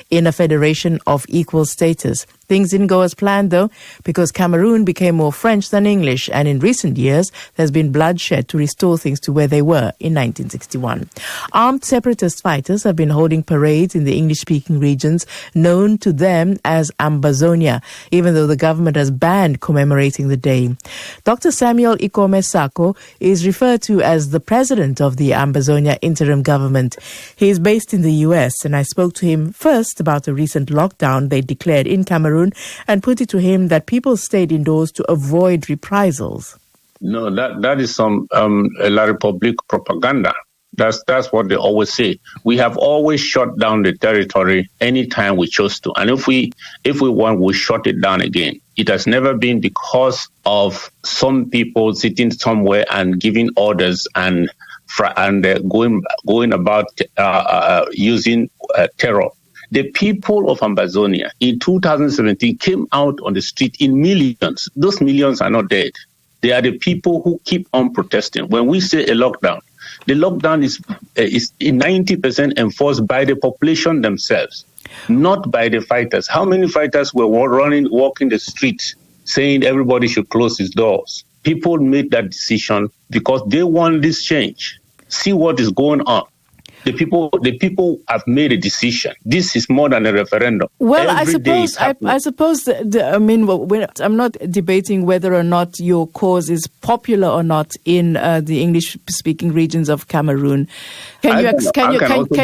in a federation of equal status. Things didn't go as planned, though, because Cameroon became more French than English, and in recent years, there's been bloodshed to restore things to where they were in 1961. Armed separatist fighters have been holding parades in the English-speaking regions, known to them as Ambazonia, even though the government has banned commemorating the day. Dr. Samuel Ikome Sako is referred to as the president of the Ambazonia interim government. He is based in the US, and I spoke to him first about the recent lockdown they declared in Cameroon and put it to him that people stayed indoors to avoid reprisals. No, that is some La République Propaganda. That's what they always say. We have always shut down the territory anytime we chose to. And if we want, we'll shut it down again. It has never been because of some people sitting somewhere and giving orders and going about using terror. The people of Ambazonia in 2017 came out on the street in millions. Those millions are not dead. They are the people who keep on protesting. When we say a lockdown, the lockdown is 90% enforced by the population themselves, not by the fighters. How many fighters were walking the streets saying everybody should close his doors? People made that decision because they want this change. See what is going on. The people have made a decision. This is more than a referendum. Well, I suppose I'm not debating whether or not your cause is popular or not in the English-speaking regions of Cameroon. Can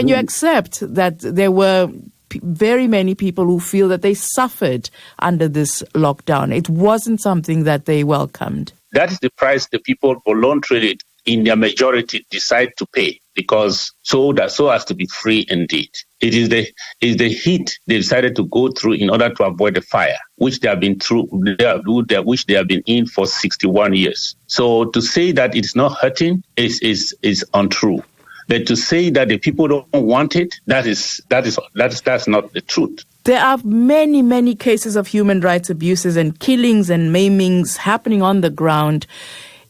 you accept that there were very many people who feel that they suffered under this lockdown? It wasn't something that they welcomed. That is the price the people voluntarily, in their majority, decide to pay, because so as to be free indeed. It is the heat they decided to go through in order to avoid the fire, which they have been which they have been in for 61 years. So to say that it's not hurting is untrue. But to say that the people don't want it, that's not the truth. There are many, many cases of human rights abuses and killings and maimings happening on the ground,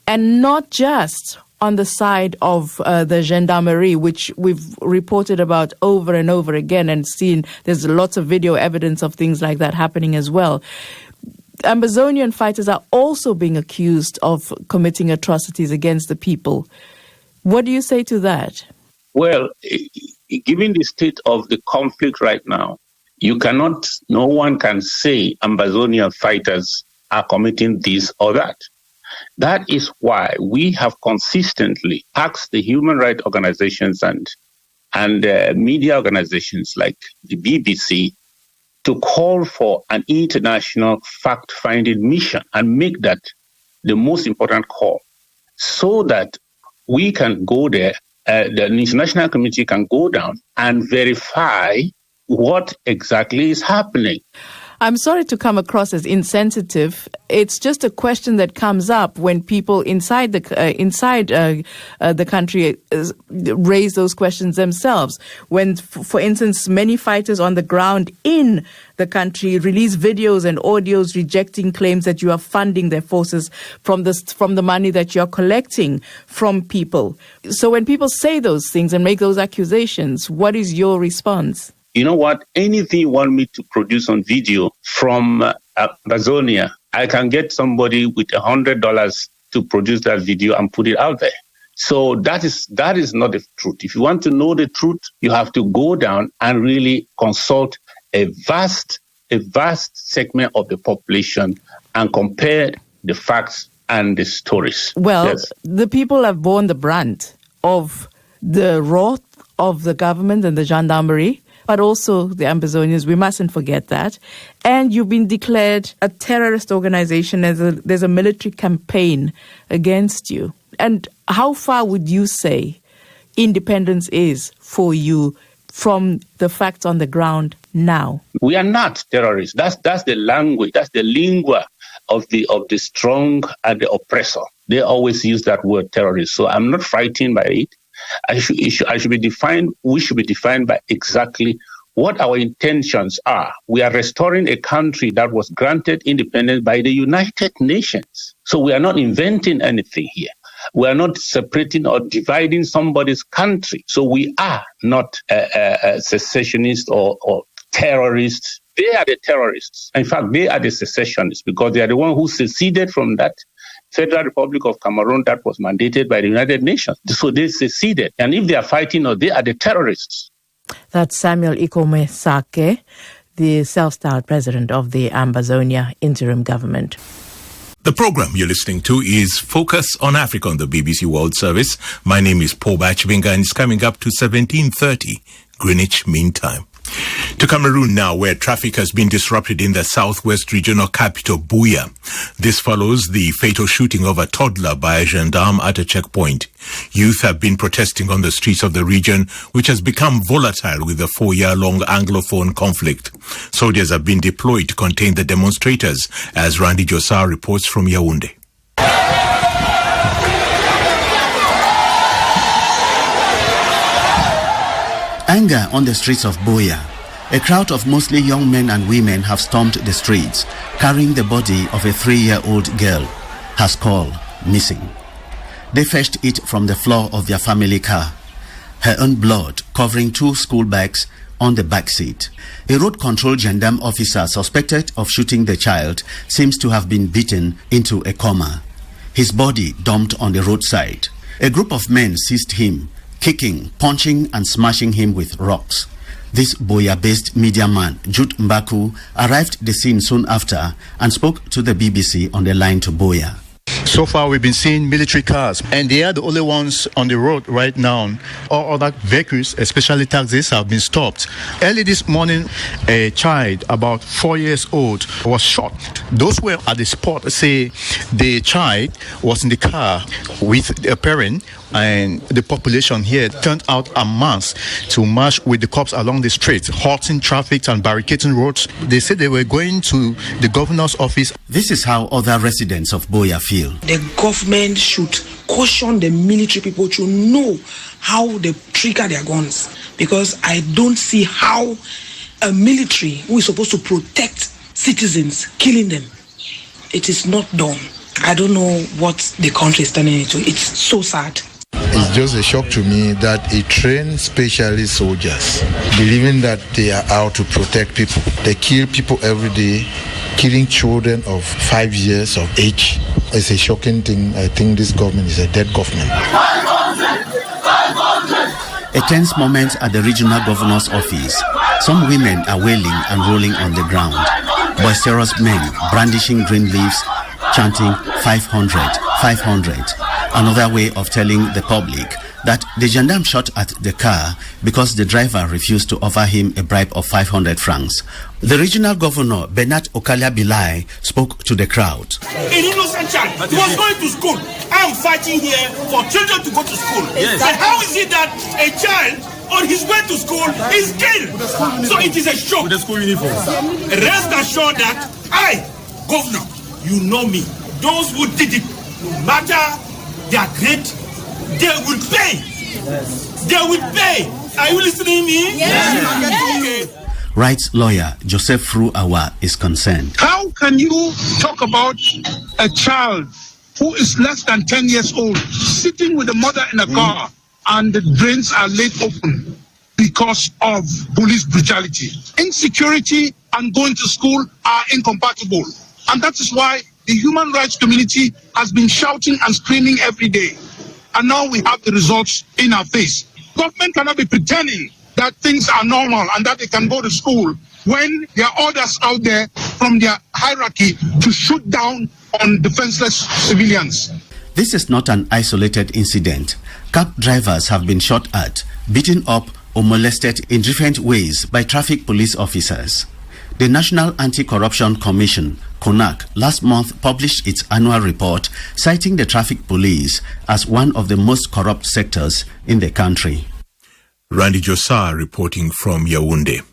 and not just on the side of the gendarmerie, which we've reported about over and over again and seen. There's lots of video evidence of things like that happening as well. Ambazonian fighters are also being accused of committing atrocities against the people. What do you say to that? Well, given the state of the conflict right now, no one can say Ambazonian fighters are committing this or that. That is why we have consistently asked the human rights organizations and media organizations like the BBC to call for an international fact-finding mission and make that the most important call, so that we can go there, the international community can go down and verify what exactly is happening. I'm sorry to come across as insensitive. It's just a question that comes up when people inside the country raise those questions themselves. When, for instance, many fighters on the ground in the country release videos and audios rejecting claims that you are funding their forces from the money that you're collecting from people. So when people say those things and make those accusations, what is your response? You know what? Anything you want me to produce on video from Amazonia, I can get somebody with $100 to produce that video and put it out there. So that is not the truth. If you want to know the truth, you have to go down and really consult a vast segment of the population and compare the facts and the stories. Well, yes. The people have borne the brunt of the wrath of the government and the gendarmerie, but also the Ambazonians. We mustn't forget that. And you've been declared a terrorist organization. There's a military campaign against you. And how far would you say independence is for you from the facts on the ground now? We are not terrorists. That's the language. That's the lingua of the strong and the oppressor. They always use that word terrorist. So I'm not frightened by it. We should be defined by exactly what our intentions are. We are restoring a country that was granted independence by the United Nations. So we are not inventing anything here. We are not separating or dividing somebody's country. So we are not secessionists or terrorists. They are the terrorists. In fact, they are the secessionists because they are the one who seceded from that Federal Republic of Cameroon that was mandated by the United Nations. So they seceded. And if they are fighting, they are the terrorists. That's Samuel Ikome Sake, the self-styled president of the Ambazonia interim government. The program you're listening to is Focus on Africa on the BBC World Service. My name is Paul Bachbinga and it's coming up to 17:30 Greenwich Mean Time. To Cameroon now, where traffic has been disrupted in the southwest regional capital, Buea. This follows the fatal shooting of a toddler by a gendarme at a checkpoint. Youth have been protesting on the streets of the region, which has become volatile with the 4-year-long Anglophone conflict. Soldiers have been deployed to contain the demonstrators, as Randy Josa reports from Yaoundé. Anger on the streets of Buea. A crowd of mostly young men and women have stormed the streets, carrying the body of a 3-year-old girl, her skull missing. They fetched it from the floor of their family car, her own blood covering 2 school bags on the back seat. A road control gendarme officer suspected of shooting the child seems to have been beaten into a coma. His body dumped on the roadside. A group of men seized him, kicking, punching and smashing him with rocks. This Buea-based media man, Jude Mbaku, arrived at the scene soon after and spoke to the BBC on the line to Buea. So far, we've been seeing military cars, and they are the only ones on the road right now. All other vehicles, especially taxis, have been stopped. Early this morning, a child about 4 years old was shot. Those who were at the spot say the child was in the car with a parent, and the population here turned out en masse to march with the cops along the streets, halting traffic and barricading roads. They said they were going to the governor's office. This is how other residents of Buea feel. The government should caution the military people to know how they trigger their guns, because I don't see how a military who is supposed to protect citizens killing them. It is not done. I don't know what the country is turning into. It's so sad. It's just a shock to me that a trained specialist soldiers, believing that they are out to protect people, they kill people every day, killing children of 5 years of age. It's a shocking thing. I think this government is a dead government. A tense moment at the regional governor's office. Some women are wailing and rolling on the ground. Boisterous men brandishing green leaves, chanting 500, 500. Another way of telling the public that the gendarme shot at the car because the driver refused to offer him a bribe of 500 francs. The regional governor, Bernard Okalia Bilai, spoke to the crowd. An innocent child was going to school. I'm fighting here for children to go to school. Yes. And how is it that a child on his way to school is killed? So it is a shock. With the school uniform. Rest assured that I, governor, you know me. Those who did it, no matter they are great, they will pay. Yes. They will pay. Are you listening to me? Yes. Okay. Rights lawyer Joseph Fru Awa is concerned. How can you talk about a child who is less than 10 years old sitting with a mother in a car and the drains are laid open because of police brutality? Insecurity and going to school are incompatible. And that is why the human rights community has been shouting and screaming every day. And now we have the results in our face. Government cannot be pretending that things are normal and that they can go to school when there are orders out there from their hierarchy to shoot down on defenseless civilians. This is not an isolated incident. Cab drivers have been shot at, beaten up or molested in different ways by traffic police officers. The National Anti-Corruption Commission, CONAC, last month published its annual report citing the traffic police as one of the most corrupt sectors in the country. Randy Josa reporting from Yaoundé.